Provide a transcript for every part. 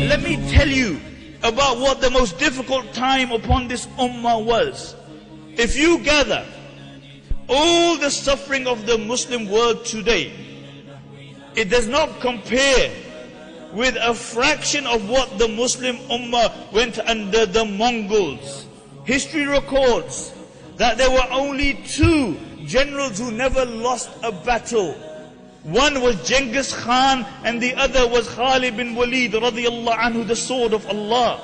Let me tell you about what the most difficult time upon this ummah was. If you gather all the suffering of the Muslim world today, it does not compare with a fraction of what the Muslim ummah went under the Mongols. History records that there were only two generals who never lost a battle. One was Genghis Khan and the other was Khalid bin Walid radiyallahu anhu, the sword of Allah.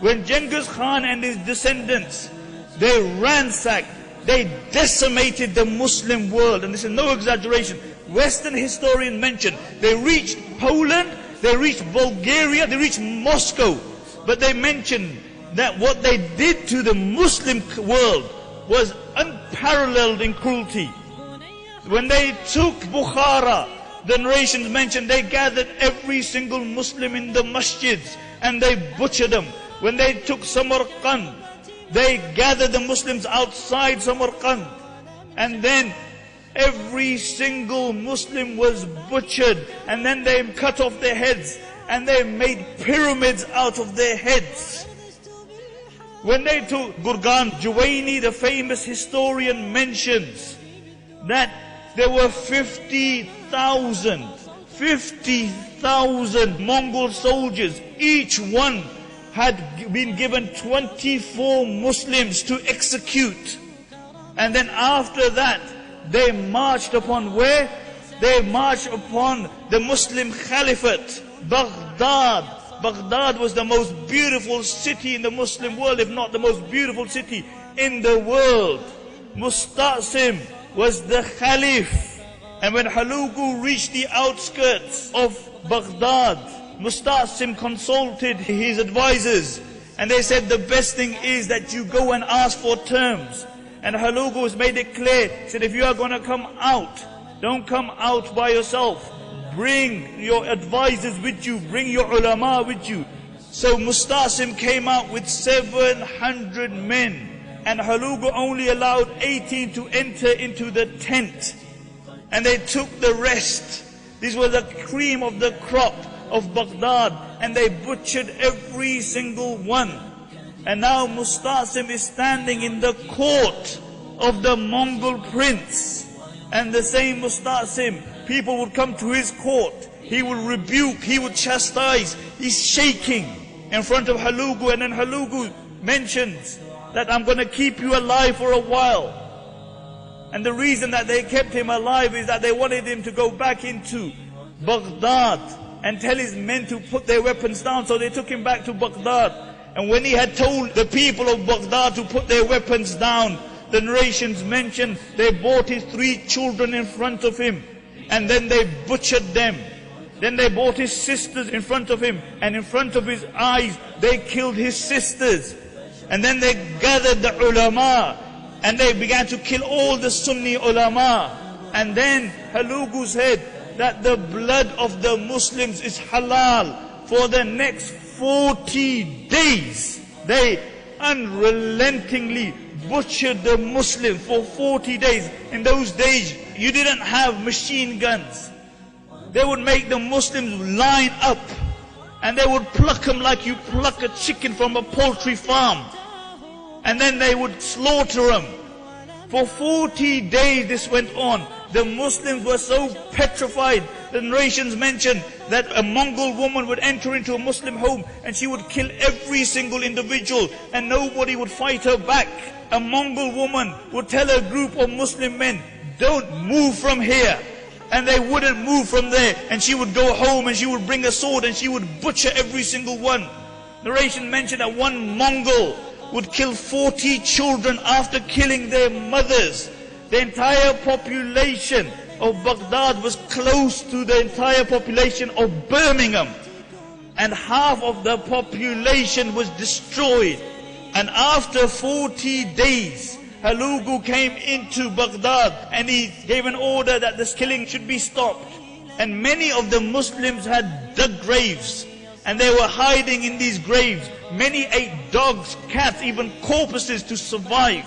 When Genghis Khan and his descendants, they ransacked, they decimated the Muslim world, and this is no exaggeration. Western historians mention they reached Poland, they reached Bulgaria, they reached Moscow, but they mention that what they did to the Muslim world was unparalleled in cruelty. When they took Bukhara, the narrations mentioned they gathered every single Muslim in the masjids and they butchered them. When they took Samarkand, they gathered the Muslims outside Samarkand, and then every single Muslim was butchered, and then they cut off their heads and they made pyramids out of their heads. When they took Gurgan, Juwaini, the famous historian, mentions that there were 50,000 Mongol soldiers. Each one had been given 24 Muslims to execute. And then after that, they marched upon where? They marched upon the Muslim Caliphate, Baghdad. Baghdad was the most beautiful city in the Muslim world, if not the most beautiful city in the world. Musta'sim was the Caliph. And when Hulagu reached the outskirts of Baghdad, Musta'sim consulted his advisors, and they said the best thing is that you go and ask for terms. And Hulagu has made it clear, said if you are going to come out, don't come out by yourself. Bring your advisors with you, bring your ulama with you. So Musta'sim came out with 700 men, and Hulagu only allowed 18 to enter into the tent. And they took the rest. This was the cream of the crop of Baghdad, and they butchered every single one. And now Musta'sim is standing in the court of the Mongol prince. And the same Musta'sim, people would come to his court, he would rebuke, he would chastise, he's shaking in front of Hulagu. And then Hulagu mentions that I'm going to keep you alive for a while. And the reason that they kept him alive is that they wanted him to go back into Baghdad and tell his men to put their weapons down. So they took him back to Baghdad. And when he had told the people of Baghdad to put their weapons down, the narrations mention they brought his 3 children in front of him, and then they butchered them. Then they brought his sisters in front of him, and in front of his eyes they killed his sisters. And then they gathered the ulama, and they began to kill all the Sunni ulama. And then Hulagu said that the blood of the Muslims is halal. For the next 40 days, they unrelentingly butchered the Muslims for 40 days. In those days, you didn't have machine guns. They would make the Muslims line up, and they would pluck them like you pluck a chicken from a poultry farm. And then they would slaughter them. For 40 days this went on. The Muslims were so petrified. The narrations mention that a Mongol woman would enter into a Muslim home and she would kill every single individual, and nobody would fight her back. A Mongol woman would tell a group of Muslim men, don't move from here. And they wouldn't move from there. And she would go home and she would bring a sword and she would butcher every single one. Narration mentioned that one Mongol would kill 40 children after killing their mothers. The entire population of Baghdad was close to the entire population of Birmingham. And half of the population was destroyed. And after 40 days, Hulagu came into Baghdad and he gave an order that this killing should be stopped. And many of the Muslims had dug graves, and they were hiding in these graves. Many ate dogs, cats, even corpses to survive.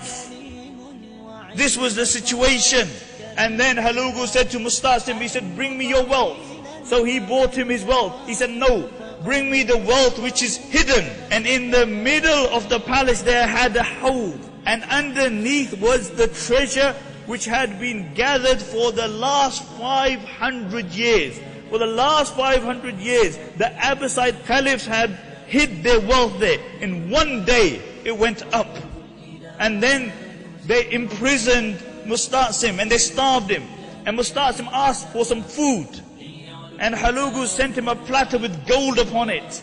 This was the situation. And then Hulagu said to Musta'sim, he said, bring me your wealth. So he brought him his wealth. He said, no, bring me the wealth which is hidden. And in the middle of the palace there had a hawd, and underneath was the treasure which had been gathered for the last 500 years. For the last 500 years, the Abbasid caliphs had hid their wealth there. In one day, it went up. And then they imprisoned Musta'sim and they starved him. And Musta'sim asked for some food. And Hulagu sent him a platter with gold upon it.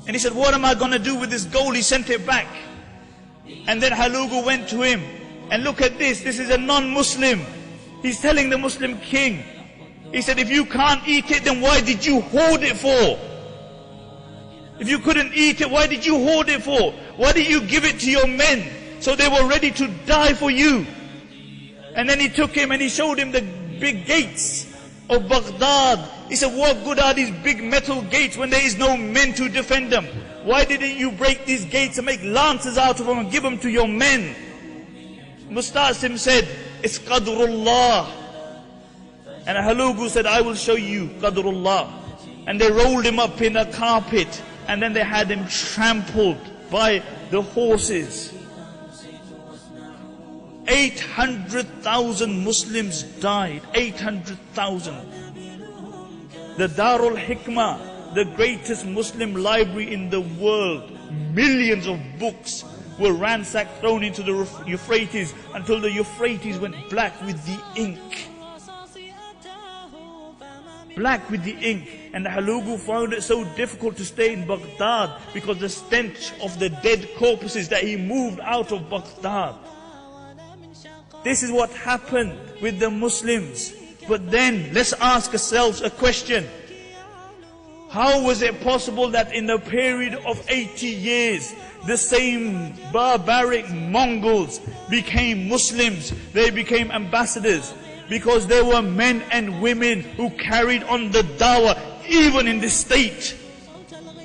And he said, what am I going to do with this gold? He sent it back. And then Hulagu went to him. And look at this. This is a non-Muslim. He's telling the Muslim king. He said, if you can't eat it, then why did you hoard it for? If you couldn't eat it, why did you hoard it for? Why did you give it to your men? So they were ready to die for you. And then he took him and he showed him the big gates of Baghdad. He said, what good are these big metal gates when there is no men to defend them? Why didn't you break these gates and make lances out of them and give them to your men? Musta'sim said, it's Qadrullah. And Hulagu said, I will show you Qadrullah. And they rolled him up in a carpet, and then they had him trampled by the horses. 800,000 Muslims died. 800,000. The Darul Hikmah, the greatest Muslim library in the world, millions of books were ransacked, thrown into the Euphrates, until the Euphrates went black with the ink. Black with the ink. And Hulagu found it so difficult to stay in Baghdad because the stench of the dead corpses, that he moved out of Baghdad. This is what happened with the Muslims. But then, let's ask ourselves a question. How was it possible that in a period of 80 years, the same barbaric Mongols became Muslims? They became ambassadors. Because there were men and women who carried on the dawah, even in this state.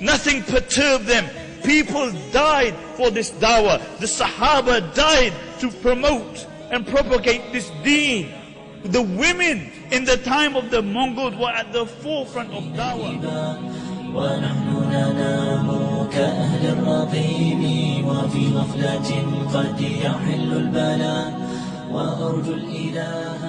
Nothing perturbed them. People died for this dawah. The Sahaba died to promote and propagate this deen. The women in the time of the Mongols were at the forefront of dawah. ونحن ننام كأهل الرقيم وفي غفلة قد يحل البلاء وأرجو الإله